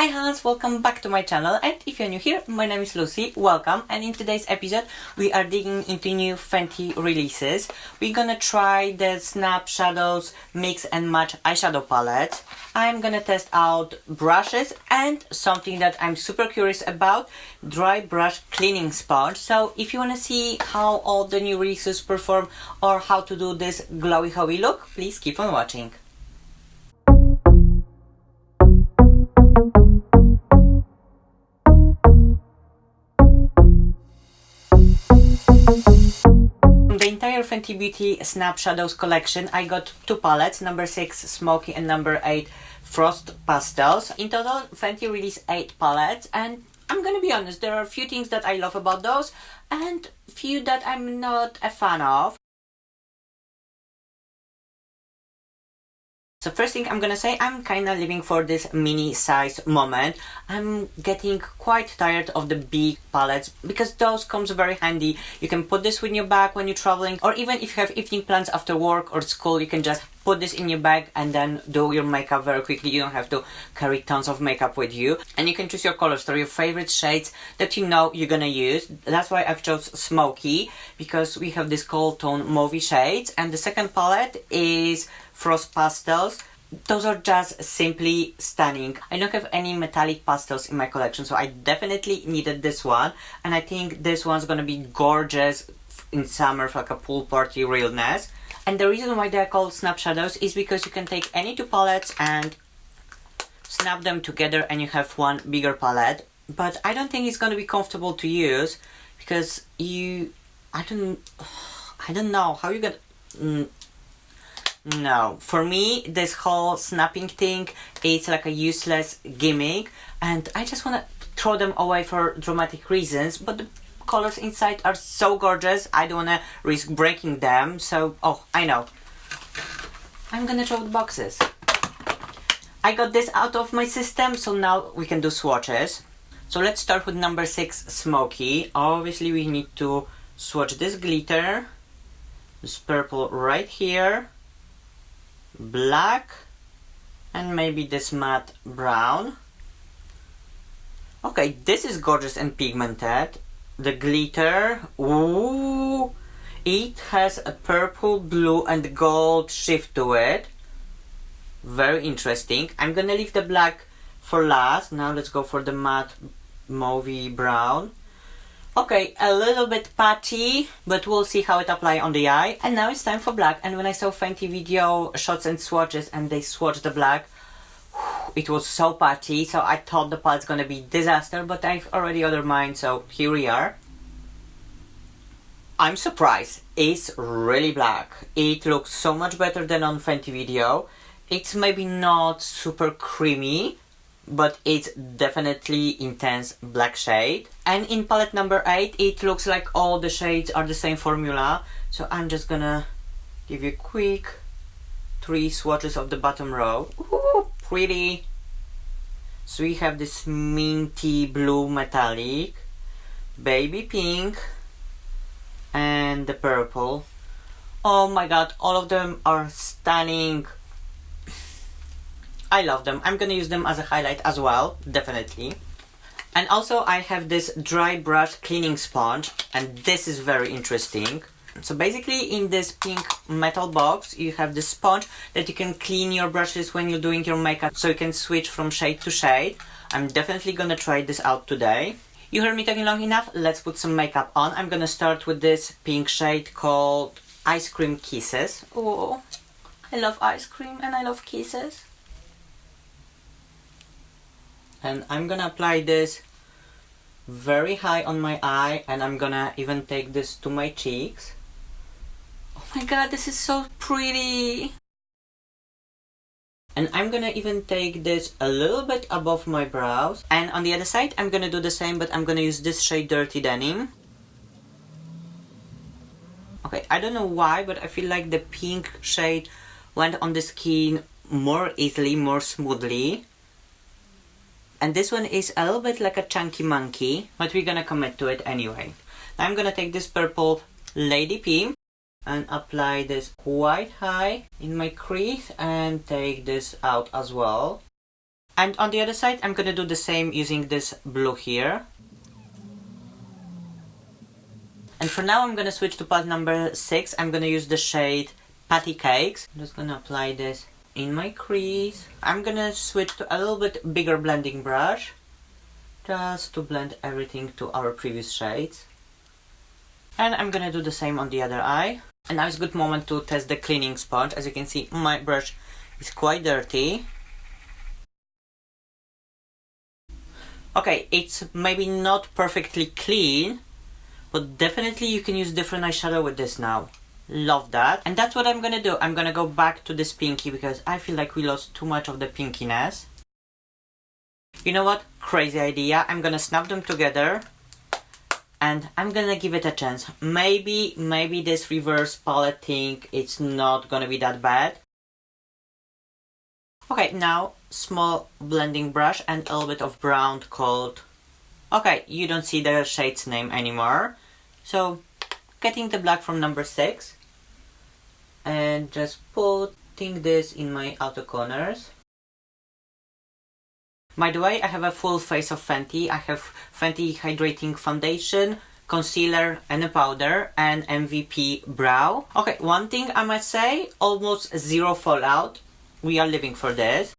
Hi Hans, welcome back to my channel, and if you're new here, my name is Lucy, welcome. And in today's episode we are digging into new Fenty releases. We're gonna try the Snap Shadows Mix and Match eyeshadow palette. I'm gonna test out brushes and something that I'm super curious about, dry brush cleaning sponge. So if you wanna see how all the new releases perform or how to do this glowy hoey look, please keep on watching. The entire Fenty Beauty Snap Shadows collection, I got two palettes, number 6 Smoky and number 8 Frost Pastels. In total, Fenty released 8 palettes, and I'm gonna be honest, there are a few things that I love about those and few that I'm not a fan of. So first thing I'm gonna say, I'm kinda living for this mini size moment. I'm getting quite tired of the big palettes because those comes very handy. You can put this in your bag when you're traveling, or even if you have evening plans after work or school, you can just put this in your bag and then do your makeup very quickly. You don't have to carry tons of makeup with you. And you can choose your colors, so your favorite shades that you know you're gonna use. That's why I've chose Smoky, because we have this cold tone mauvey shades. And the second palette is Frost Pastels. Those are just simply stunning. I don't have any metallic pastels in my collection, so I definitely needed this one. And I think this one's gonna be gorgeous in summer for like a pool party realness. And the reason why they're called Snap Shadows is because you can take any two palettes and snap them together and you have one bigger palette. But I don't think it's gonna be comfortable to use because I don't know how you gonna. No, for me this whole snapping thing is like a useless gimmick, and I just want to throw them away for dramatic reasons, but the colors inside are so gorgeous, I don't want to risk breaking them. So, oh, I know, I'm gonna throw the boxes. I got this out of my system, so now we can do swatches. So let's start with number 6 Smoky. Obviously we need to swatch this glitter, this purple right here, black, and maybe this matte brown. Okay, this is gorgeous and pigmented. The glitter, ooh, it has a purple, blue and gold shift to it. Very interesting. I'm gonna leave the black for last. Now let's go for the matte mauvey brown. Okay, a little bit patchy, but we'll see how it applies on the eye. And now it's time for black. And when I saw Fenty video shots and swatches and they swatched the black, it was so patchy, so I thought the palette's gonna be disaster, but I've already ordered mine, so here we are. I'm surprised. It's really black. It looks so much better than on Fenty video. It's maybe not super creamy, but it's definitely intense black shade. And in palette number 8, it looks like all the shades are the same formula. So I'm just gonna give you quick 3 swatches of the bottom row. Ooh, pretty. So we have this minty blue metallic, baby pink, and the purple. Oh my god, all of them are stunning. I love them. I'm gonna use them as a highlight as well, definitely. And also I have this dry brush cleaning sponge, and this is very interesting. So basically in this pink metal box you have this sponge that you can clean your brushes when you're doing your makeup, so you can switch from shade to shade. I'm definitely gonna try this out today. You heard me talking long enough, let's put some makeup on. I'm gonna start with this pink shade called Ice Cream Kisses. Oh, I love ice cream and I love kisses. And I'm gonna apply this very high on my eye, and I'm gonna even take this to my cheeks. Oh my god, this is so pretty! And I'm gonna even take this a little bit above my brows. And on the other side, I'm gonna do the same, but I'm gonna use this shade Dirty Denim. Okay, I don't know why, but I feel like the pink shade went on the skin more easily, more smoothly. And this one is a little bit like a chunky monkey, but we're gonna commit to it anyway. Now I'm gonna take this purple Lady P and apply this quite high in my crease and take this out as well. And on the other side, I'm gonna do the same using this blue here. And for now, I'm gonna switch to palette number 6. I'm gonna use the shade Patty Cakes. I'm just gonna apply this in my crease. I'm gonna switch to a little bit bigger blending brush, just to blend everything to our previous shades. And I'm gonna do the same on the other eye. And now it's a good moment to test the cleaning sponge. As you can see, my brush is quite dirty. Okay, it's maybe not perfectly clean, but definitely you can use different eyeshadow with this now. Love that. And that's what I'm gonna do. I'm gonna go back to this pinky because I feel like we lost too much of the pinkiness. You know what? Crazy idea. I'm gonna snap them together and I'm gonna give it a chance. Maybe this reverse palette thing, it's not gonna be that bad. Okay, now small blending brush and a little bit of brown coat. Okay, you don't see the shade's name anymore. So, getting the black from number 6 and just putting this in my outer corners. By the way, I have a full face of Fenty. I have Fenty Hydrating Foundation, Concealer and a powder, and MVP Brow. Okay, one thing I must say, almost zero fallout. We are living for this.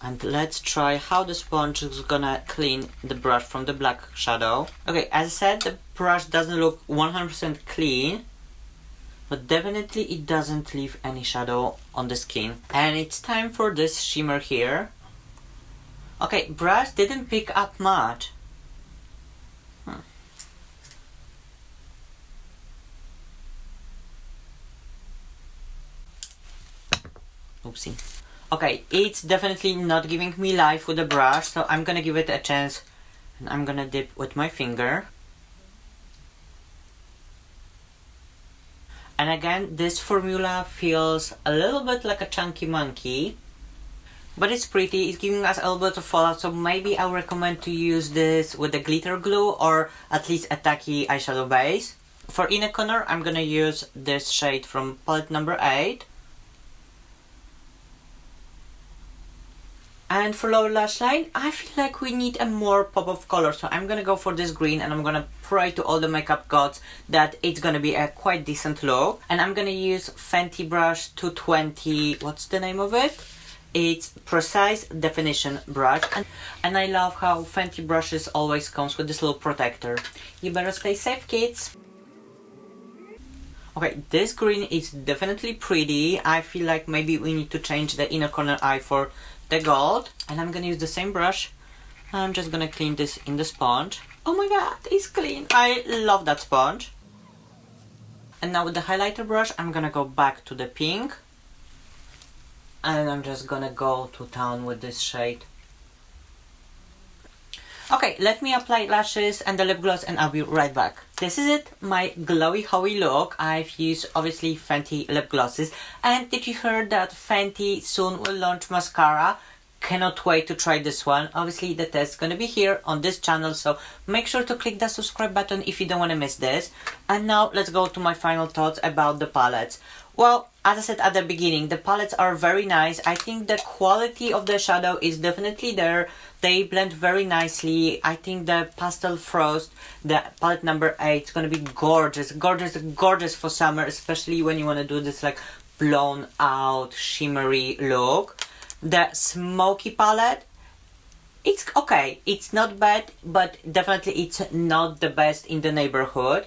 And let's try how the sponge is gonna clean the brush from the black shadow. Okay, as I said, the brush doesn't look 100% clean, but definitely it doesn't leave any shadow on the skin. And it's time for this shimmer here. Okay, brush didn't pick up much. Oopsie. Okay, it's definitely not giving me life with the brush, so I'm gonna give it a chance and I'm gonna dip with my finger. And again, this formula feels a little bit like a chunky monkey, but it's pretty. It's giving us a little bit of fallout, so maybe I would recommend to use this with a glitter glue or at least a tacky eyeshadow base. For inner corner, I'm gonna use this shade from palette number 8. And for lower lash line, I feel like we need a more pop of color, so I'm gonna go for this green and I'm gonna pray to all the makeup gods that it's gonna be a quite decent look. And I'm gonna use Fenty brush 220, what's the name of it? It's Precise Definition brush. And I love how Fenty brushes always comes with this little protector. You better stay safe, kids. Okay, this green is definitely pretty. I feel like maybe we need to change the inner corner eye for the gold, and I'm gonna use the same brush. I'm just gonna clean this in the sponge. Oh my god, it's clean. I love that sponge. And now with the highlighter brush, I'm gonna go back to the pink and I'm just gonna go to town with this shade. Okay, let me apply lashes and the lip gloss and I'll be right back. This is it, my glowy hoey look. I've used obviously Fenty lip glosses. And did you hear that Fenty soon will launch mascara? Cannot wait to try this one. Obviously the test is gonna be here on this channel, so make sure to click the subscribe button if you don't wanna miss this. And now let's go to my final thoughts about the palettes. Well, as I said at the beginning, the palettes are very nice. I think the quality of the shadow is definitely there. They blend very nicely. I think the Pastel Frost, the palette number 8, is gonna be gorgeous, gorgeous, gorgeous for summer, especially when you wanna do this like blown out shimmery look. The Smoky palette, it's okay. It's not bad, but definitely it's not the best in the neighborhood.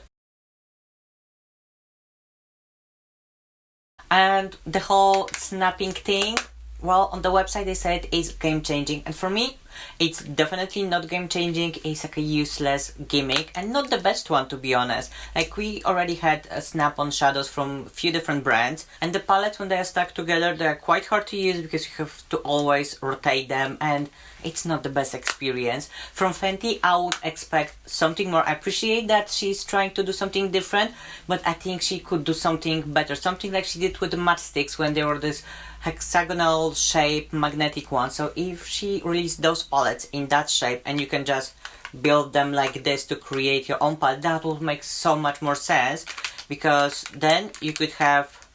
And the whole snapping thing, well, on the website they said it's game changing, and for me it's definitely not game changing. It's like a useless gimmick and not the best one, to be honest. Like, we already had a snap-on shadows from a few different brands, and the palettes, when they are stuck together, they are quite hard to use because you have to always rotate them and it's not the best experience. From Fenty I would expect something more. I appreciate that she's trying to do something different, but I think she could do something better, something like she did with the matchsticks when they were this hexagonal shape magnetic one. So if she released those palettes in that shape and you can just build them like this to create your own palette, that would make so much more sense, because then you could have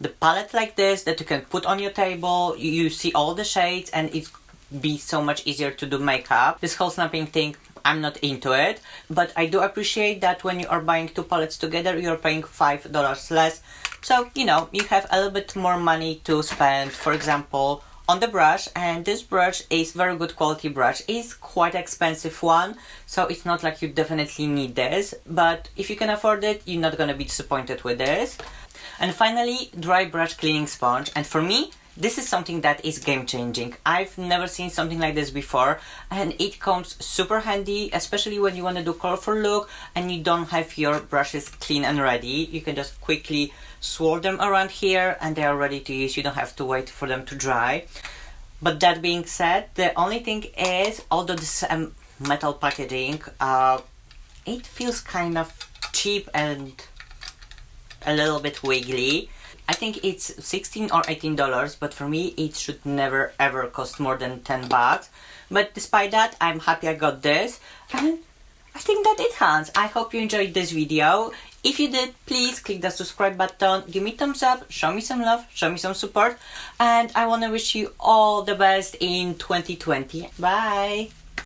the palette like this that you can put on your table. You see all the shades and it's be so much easier to do makeup. This whole snapping thing, I'm not into it, but I do appreciate that when you are buying two palettes together, you're paying $5 less. So, you know, you have a little bit more money to spend, for example, on the brush. And this brush is very good quality brush. It's quite expensive one, so it's not like you definitely need this, but if you can afford it, you're not gonna be disappointed with this. And finally, dry brush cleaning sponge. And for me, this is something that is game changing. I've never seen something like this before, and it comes super handy, especially when you want to do colorful look and you don't have your brushes clean and ready. You can just quickly swirl them around here and they are ready to use. You don't have to wait for them to dry. But that being said, the only thing is, although this is metal packaging, it feels kind of cheap and a little bit wiggly. I think it's $16 or $18, but for me it should never ever cost more than 10 bucks. But despite that, I'm happy I got this, and I think that it has. I hope you enjoyed this video. If you did, please click the subscribe button, give me thumbs up, show me some love, show me some support, and I want to wish you all the best in 2020. Bye!